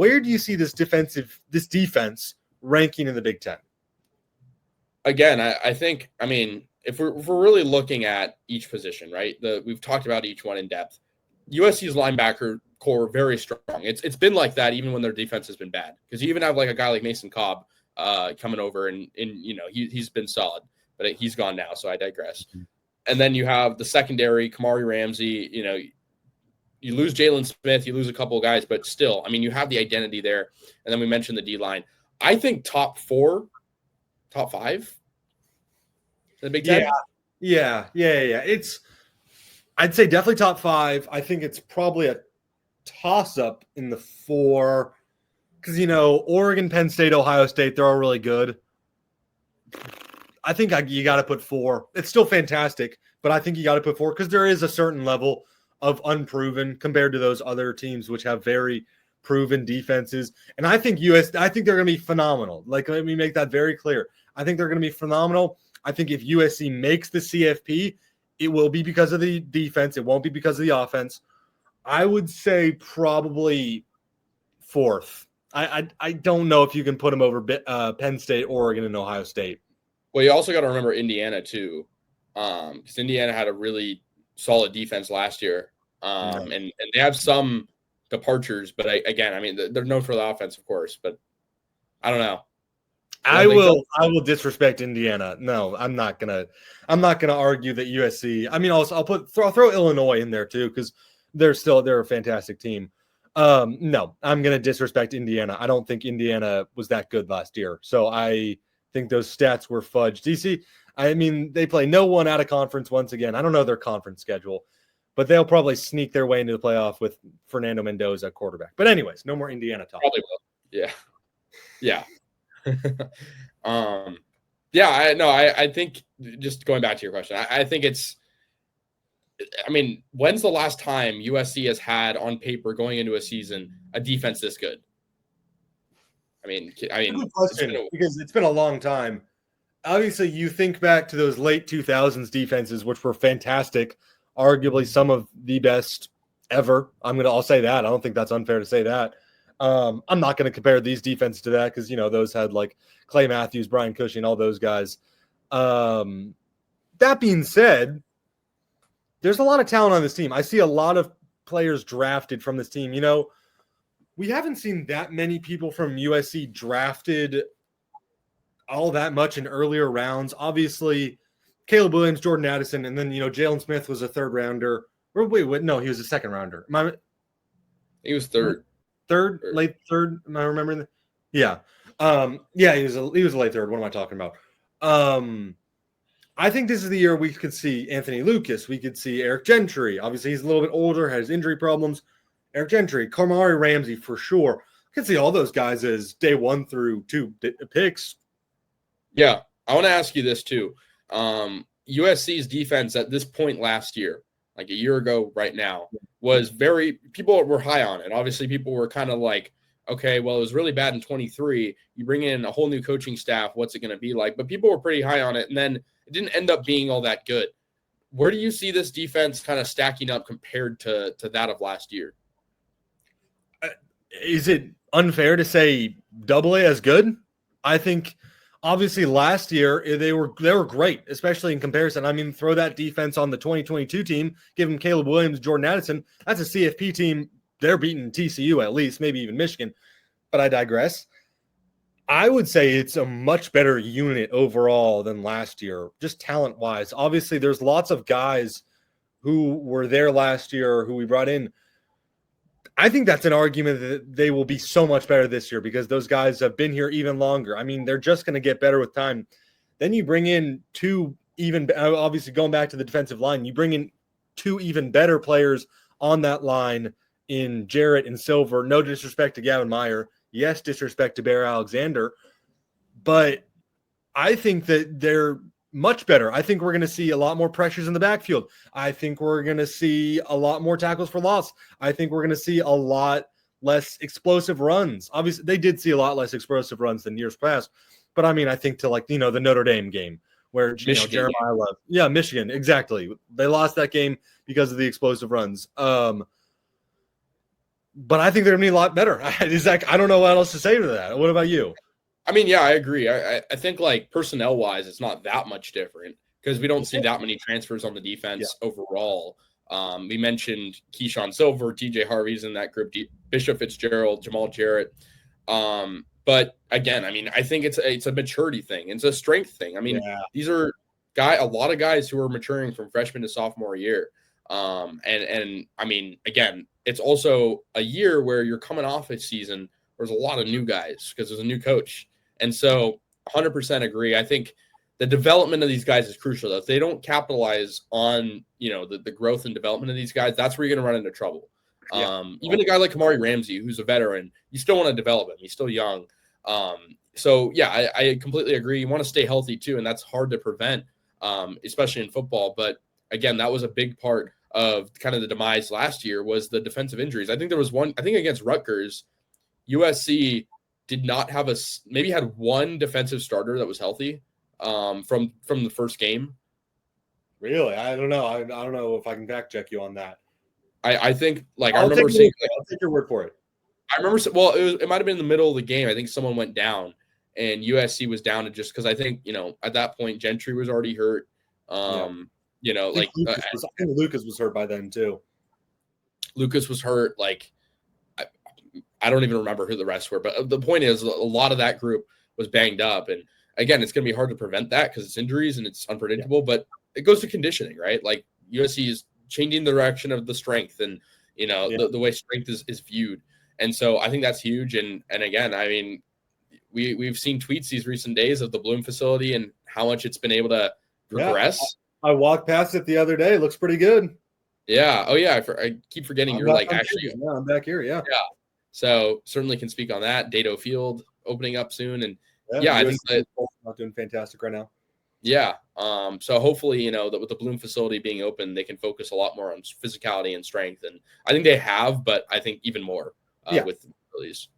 Where do you see this defense ranking in the Big Ten? Again, I think, if we're really looking at each position, right? We've talked about each one in depth. USC's linebacker core very strong. It's been like that even when their defense has been bad, because you even have like a guy like Mason Cobb coming over and he's been solid, but he's gone now, so I digress. And then you have the secondary, Kamari Ramsey. You lose Jalen Smith, you lose a couple of guys, but still, you have the identity there. And then we mentioned the D line. I think top 5 in the Big Ten. Yeah. I'd say definitely top 5. I think it's probably a toss-up in the 4 because, Oregon, Penn State, Ohio State, they're all really good. I think you got to put 4. It's still fantastic, but I think you got to put 4 because there is a certain level of unproven compared to those other teams which have very proven defenses. And I think they're going to be phenomenal. Like, let me make that very clear. I think they're going to be phenomenal. I think if USC makes the CFP, it will be because of the defense. It won't be because of the offense. I would say probably 4th. I don't know if you can put them over Penn State, Oregon, and Ohio State. Well, you also got to remember Indiana too, because Indiana had a really solid defense last year, and they have some departures. But they're known for the offense, of course. But I don't know. I will disrespect Indiana. No, I'm not gonna argue that USC. I'll throw Illinois in there too because they're a fantastic team. No, I'm gonna disrespect Indiana. I don't think Indiana was that good last year, so I think those stats were fudged. DC, they play no one out of conference once again. I don't know their conference schedule, but they'll probably sneak their way into the playoff with Fernando Mendoza at quarterback. But anyways, no more Indiana talk. Probably will. Yeah. I think, just going back to your question, I think it's, when's the last time USC has had on paper going into a season a defense this good? Good question, because it's been a long time. Obviously, you think back to those late 2000s defenses, which were fantastic, arguably some of the best ever. I'll say that. I don't think that's unfair to say that. I'm not going to compare these defenses to that because, those had like Clay Matthews, Brian Cushing, all those guys. That being said, there's a lot of talent on this team. I see a lot of players drafted from this team. We haven't seen that many people from USC drafted all that much in earlier rounds. Obviously, Caleb Williams, Jordan Addison, and then, Jalen Smith was a 3rd rounder. Or wait, no, he was a 2nd rounder. He was 3rd. Late 3rd. Am I remembering that? Yeah. He was a late 3rd. What am I talking about? I think this is the year we could see Anthony Lucas. We could see Eric Gentry. Obviously, he's a little bit older, has injury problems. Eric Gentry, Kamari Ramsey for sure. I could see all those guys as day 1 through 2 picks. Yeah. I want to ask you this too. USC's defense at this point last year, like a year ago right now, was people were high on it. Obviously, people were kind of like, okay, well, it was really bad in 23. You bring in a whole new coaching staff. What's it going to be like? But people were pretty high on it. And then it didn't end up being all that good. Where do you see this defense kind of stacking up compared to that of last year? Is it unfair to say AA as good? I think obviously last year they were great, especially in comparison. Throw that defense on the 2022 team, give them Caleb Williams, Jordan Addison. That's a CFP team. They're beating TCU at least, maybe even Michigan. But I digress. I would say it's a much better unit overall than last year, just talent-wise. Obviously, there's lots of guys who were there last year who we brought in. I think that's an argument that they will be so much better this year because those guys have been here even longer. They're just going to get better with time. Then you bring in obviously going back to the defensive line, you bring in 2 even better players on that line in Jarrett and Silver. No disrespect to Gavin Meyer. Yes, disrespect to Bear Alexander. But I think that they're much better. I think we're going to see a lot more pressures in the backfield. I think we're going to see a lot more tackles for loss. I think we're going to see a lot less explosive runs. Obviously, they did see a lot less explosive runs than years past. But I think to the Notre Dame game where Jeremiah Love. Yeah, Michigan, exactly. They lost that game because of the explosive runs. but I think they're going to be a lot better. I don't know what else to say to that. What about you? I mean, yeah, I agree. I think like personnel wise, it's not that much different because we don't see that many transfers on the defense overall. We mentioned Keyshawn Silver, TJ Harvey's in that group, Bishop Fitzgerald, Jamal Jarrett. But again, I mean, I think it's a maturity thing. It's a strength thing. I mean, these are a lot of guys who are maturing from freshman to sophomore year. And I mean, again, it's also a year where you're coming off a season. There's a lot of new guys because there's a new coach. And so 100% agree. I think the development of these guys is crucial. Though. If they don't capitalize on, the growth and development of these guys, that's where you're going to run into trouble. Even a guy like Kamari Ramsey, who's a veteran, you still want to develop him. He's still young. So yeah, I completely agree. You want to stay healthy too. And that's hard to prevent, especially in football. But again, that was a big part of kind of the demise last year was the defensive injuries. I think there was one, I think against Rutgers, USC did not have maybe had one defensive starter that was healthy from the first game. Really? I don't know. I don't know if I can fact check you on that. I think like I remember seeing. I'll take your word for it. I remember. Well, it might have been in the middle of the game. I think someone went down, and USC was down to just because I think at that point Gentry was already hurt. I think Lucas was hurt by then too. Lucas was hurt. Like I don't even remember who the rest were, but the point is a lot of that group was banged up, and again, it's going to be hard to prevent that because it's injuries and it's unpredictable. But it goes to conditioning, right? Like USC is changing the direction of the strength and the way strength is viewed. And so I think that's huge. And again, I mean, we've seen tweets these recent days of the Bloom facility and how much it's been able to progress. Yeah, I walked past it the other day. It looks pretty good. Yeah. Oh yeah. I keep forgetting you're like actually. Yeah, I'm back here. Yeah. Yeah. So certainly can speak on that. Dado Field opening up soon. And I think that not doing fantastic right now. Yeah. So hopefully, that with the Bloom facility being open, they can focus a lot more on physicality and strength. And I think they have, but I think even more with the facilities.